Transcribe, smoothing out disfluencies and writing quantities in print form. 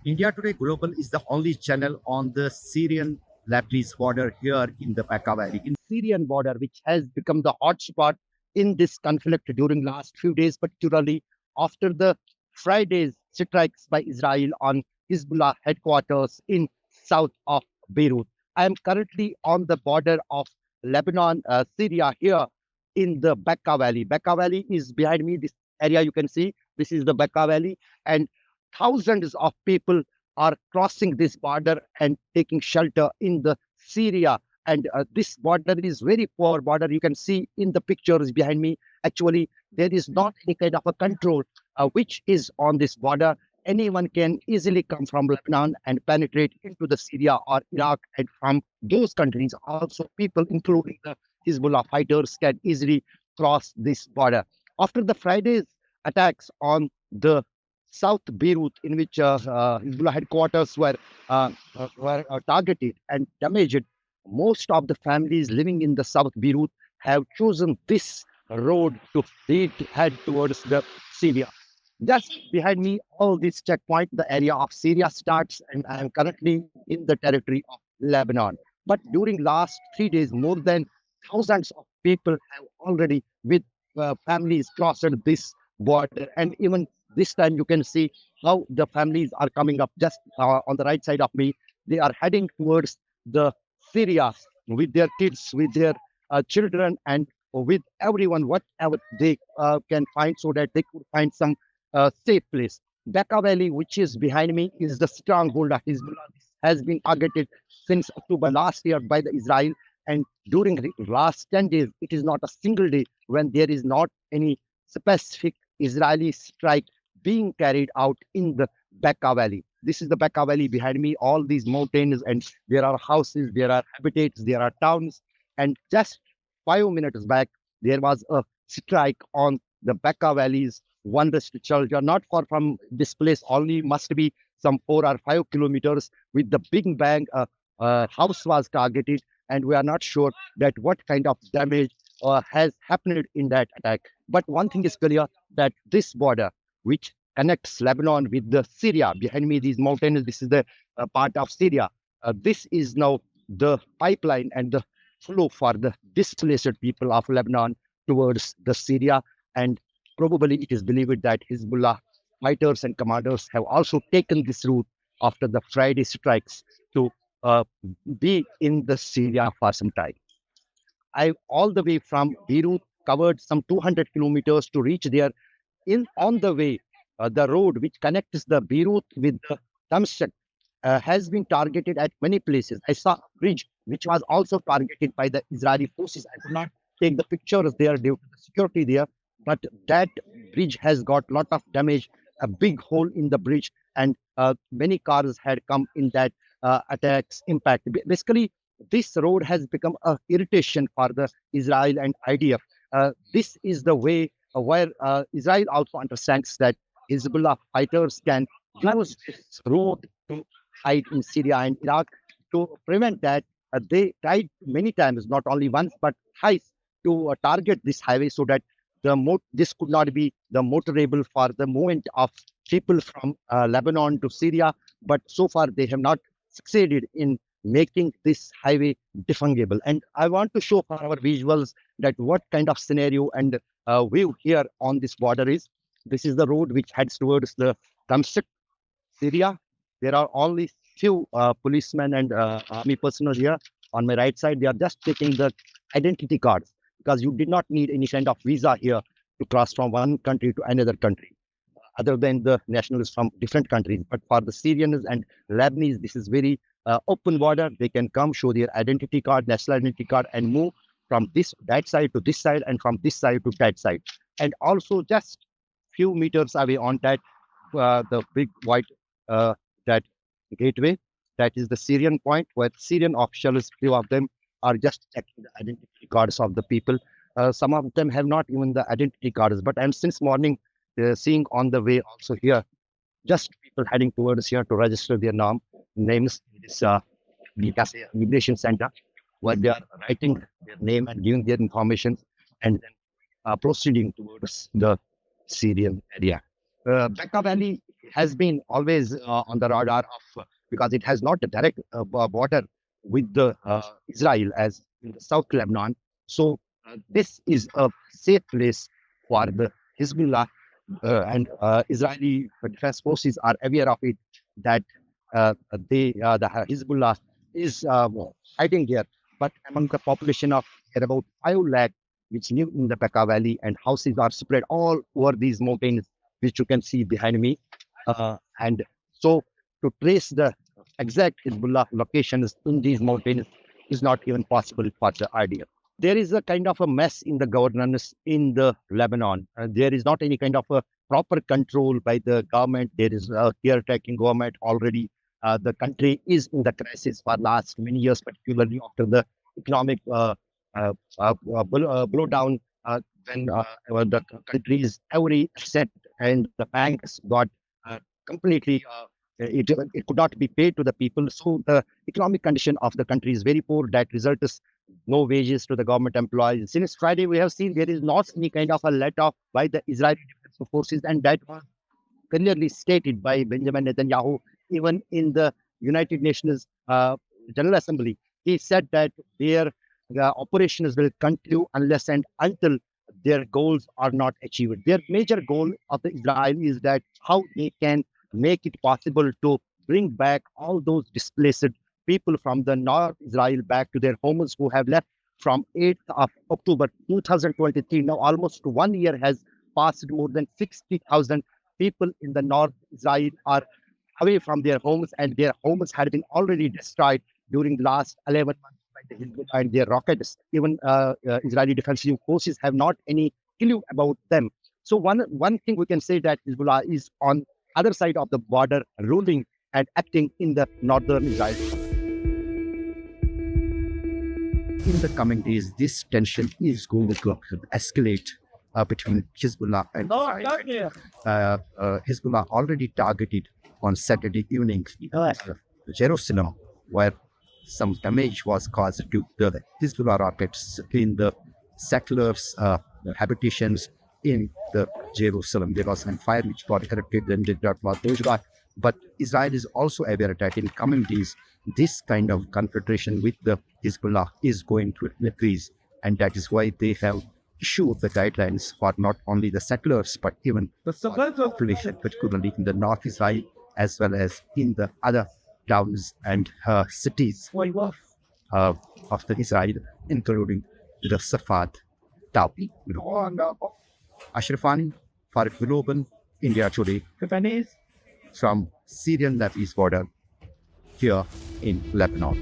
India Today Global is the only channel on the Syrian-Lebanese border here in the Bekaa Valley. In Syrian border, which has become the hotspot in this conflict during last few days, particularly after the Friday's strikes by Israel on Hezbollah headquarters in south of Beirut. I am currently on the border of Lebanon, Syria here in the Bekaa Valley. Bekaa Valley is behind me. This area you can see, this is the Bekaa Valley, and thousands of people are crossing this border and taking shelter in the Syria. And this border is very poor border. You can see in the pictures behind me. Actually, there is not any kind of a control which is on this border. Anyone can easily come from Lebanon and penetrate into the Syria or Iraq, and from those countries, also people, including the Hezbollah fighters, can easily cross this border. After the Friday's attacks on the South Beirut, in which Hezbollah headquarters were targeted and damaged, most of the families living in the South Beirut have chosen this road to head towards the Syria. Just behind me, all this checkpoint, the area of Syria starts, and I am currently in the territory of Lebanon. But during last 3 days, more than thousands of people have already, with families, crossed this border, and even this time you can see how the families are coming up just on the right side of me. They are heading towards the Syria with their kids, with their children, and with everyone, whatever they can find, so that they could find some safe place. Bekaa Valley, which is behind me, is the stronghold of Hezbollah. This has been targeted since October last year by the Israel, and during the last 10 days, it is not a single day when there is not any specific Israeli strike being carried out in the Bekaa Valley. This is the Bekaa Valley behind me, all these mountains, and there are houses, there are habitats, there are towns. And just 5 minutes back, there was a strike on the Bekaa Valley's one shelter, not far from this place, only must be some 4 or 5 kilometers. With the big bang, house was targeted, and we are not sure that what kind of damage has happened in that attack. But one thing is clear, that this border, which connects Lebanon with the Syria, behind me, these mountains, this is the part of Syria. This is now the pipeline and the flow for the displaced people of Lebanon towards the Syria. And probably it is believed that Hezbollah fighters and commanders have also taken this route after the Friday strikes to be in the Syria for some time. I all the way from Beirut covered some 200 kilometers to reach there. In on the way, the road which connects the Beirut with the Damascus has been targeted at many places. I saw a bridge which was also targeted by the Israeli forces. I could not take the pictures there due to the security there, but that bridge has got a lot of damage, a big hole in the bridge, and many cars had come in that attacks impact. Basically, this road has become a irritation for the Israel and IDF. This is the way where Israel also understands that Hezbollah fighters can use this road to hide in Syria and Iraq. To prevent that, they tried many times, not only once but thrice, to target this highway, so that this could not be the motorable for the movement of people from Lebanon to Syria. But so far, they have not succeeded in making this highway defungable. And I want to show for our visuals that what kind of scenario and view here on this border is. This is the road which heads towards the Damascus, Syria. There are only few policemen and army personnel here. On my right side, they are just taking the identity cards, because you did not need any kind of visa here to cross from one country to another country, other than the nationals from different countries. But for the Syrians and Lebanese, this is very open border. They can come, show their identity card, national identity card, and move from that side to this side, and from this side to that side. And also, just few meters away on that, the big white that gateway, that is the Syrian point, where Syrian officials, few of them, are just checking the identity cards of the people. Some of them have not even the identity cards. But I'm since morning seeing on the way also here, just people heading towards here to register their names in this immigration center, where they are writing their name and giving their information, and then proceeding towards the Syrian area. Bekaa Valley has been always on the radar of because it has not a direct border with the Israel as in the South Lebanon. So this is a safe place for the Hezbollah and Israeli defense forces are aware of it that the Hezbollah is hiding here. But among the population of about 5 lakh which live in the Bekaa Valley and houses are spread all over these mountains, which you can see behind me. And so to trace the exact Hezbollah locations in these mountains is not even possible for the idea. There is a kind of a mess in the governance in the Lebanon. There is not any kind of a proper control by the government. There is a caretaking government already. The country is in the crisis for last many years, particularly after the economic blowdown when the country's every asset and the banks got completely it could not be paid to the people. So the economic condition of the country is very poor. That result is no wages to the government employees. Since Friday, we have seen there is not any kind of a let-off by the Israeli defense forces, and that was clearly stated by Benjamin Netanyahu, even in the United Nations General Assembly. He said that their operations will continue unless and until their goals are not achieved. Their major goal of the Israel is that how they can make it possible to bring back all those displaced people from the North Israel back to their homes who have left from 8th of October 2023. Now almost 1 year has passed. More than 60,000 people in the North Israel are away from their homes, and their homes had been already destroyed during the last 11 months by the Hezbollah and their rockets. Even Israeli defensive forces have not any clue about them. So one thing we can say that Hezbollah is on other side of the border, ruling and acting in the northern Israel. In the coming days, this tension is going to escalate between Hezbollah and Hezbollah already targeted on Saturday evening Jerusalem, where some damage was caused due to the Hezbollah rockets in the settlers' habitations in the Jerusalem. There was some fire which got erupted and did not was destroyed. But Israel is also aware that in coming days, this kind of confrontation with the Hezbollah is going to increase, and that is why they have issued the guidelines for not only the settlers but even the population, particularly in the North Israel as well as in the other towns and cities of the Israel, including the Safad town. Ashraf Wani for Global India Today from Syrian-Lebanese border here in Lebanon.